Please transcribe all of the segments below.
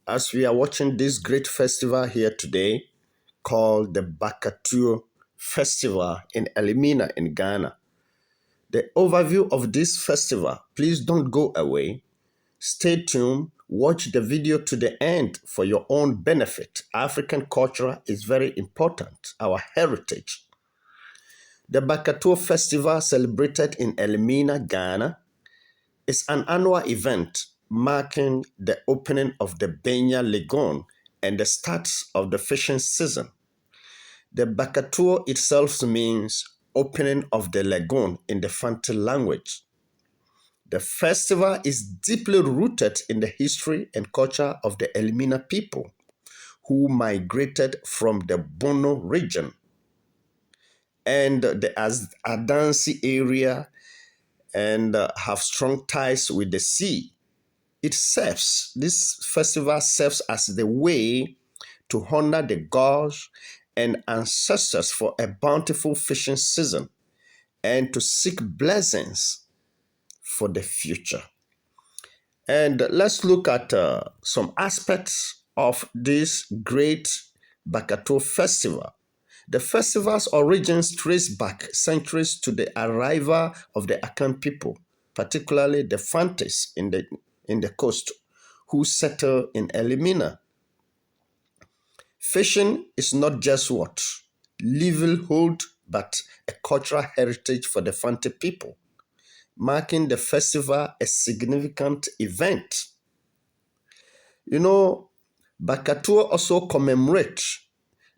as we are watching this great festival here today called the Bakatue Festival in Elmina in Ghana. The overview of this festival, please don't go away. Stay tuned, watch the video to the end for your own benefit. African culture is very important, our heritage. The Bakatue Festival, celebrated in Elmina, Ghana, is an annual event marking the opening of the Benya Lagoon and the start of the fishing season. The Bakatue itself means opening of the lagoon in the FANTES language. The festival is deeply rooted in the history and culture of the Elmina people who migrated from the Bono region and the Adansi area and have strong ties with the sea. This festival serves as the way to honor the gods and ancestors for a bountiful fishing season and to seek blessings for the future. And let's look at some aspects of this great Bakatue festival. The festival's origins trace back centuries to the arrival of the Akan people, particularly the FANTES in the coast, who settled in Elmina. Fishing is not just what livelihood, but a cultural heritage for the FANTES people, marking the festival a significant event. You know, Bakatue also commemorates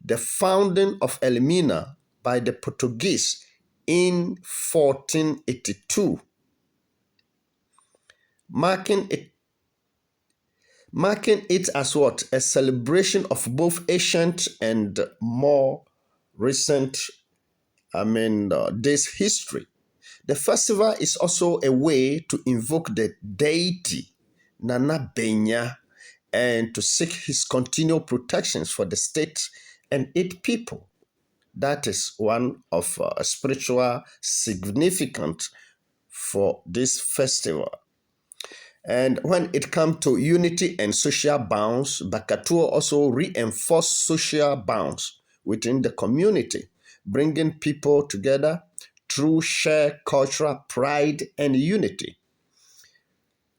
the founding of Elmina by the Portuguese in 1482, marking it as what? A celebration of both ancient and more recent, days history. The festival is also a way to invoke the deity Nana Benya and to seek his continual protections for the state and its people. That is one of spiritual significance for this festival. And when it comes to unity and social bonds, Bakatue also reinforced social bonds within the community, bringing people together through shared cultural pride and unity.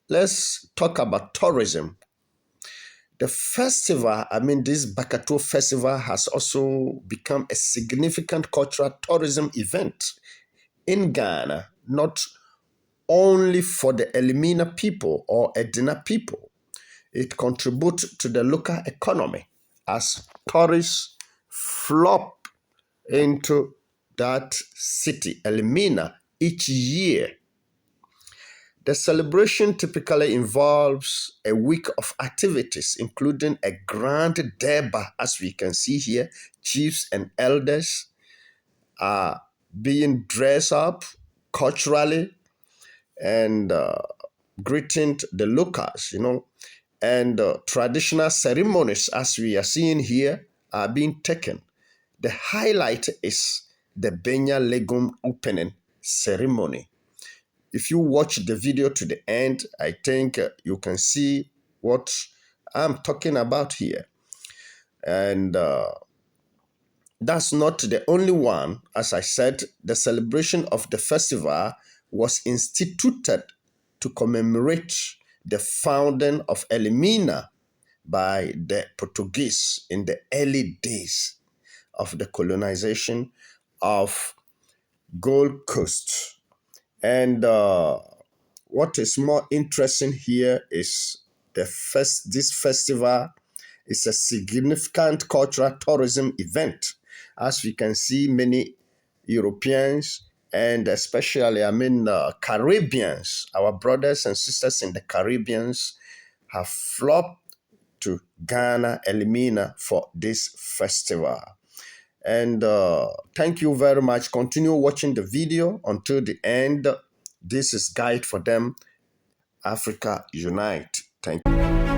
Let's talk about tourism. The festival, this Bakatue festival has also become a significant cultural tourism event in Ghana, not only for the Elmina people or ADINA people. It contributes to the local economy as tourists flock into that city, Elmina, each year. The celebration typically involves a week of activities, including a grand derby, as we can see here. Chiefs and elders are being dressed up culturally and greeting the locals, and traditional ceremonies, as we are seeing here, are being taken. The highlight is the Benya Lagoon opening ceremony. If you watch the video to the end, I think you can see what I'm talking about here. And that's not the only one. As I said, the celebration of the festival was instituted to commemorate the founding of Elmina by the Portuguese in the early days of the colonization of Gold Coast. And what is more interesting here is this festival is a significant cultural tourism event. As we can see, many Europeans and especially, Caribbeans, our brothers and sisters in the Caribbean have flocked to Ghana, Elmina for this festival. And thank you very much. Continue watching the video until the end. This is Guide for Them, Africa Unite. Thank you.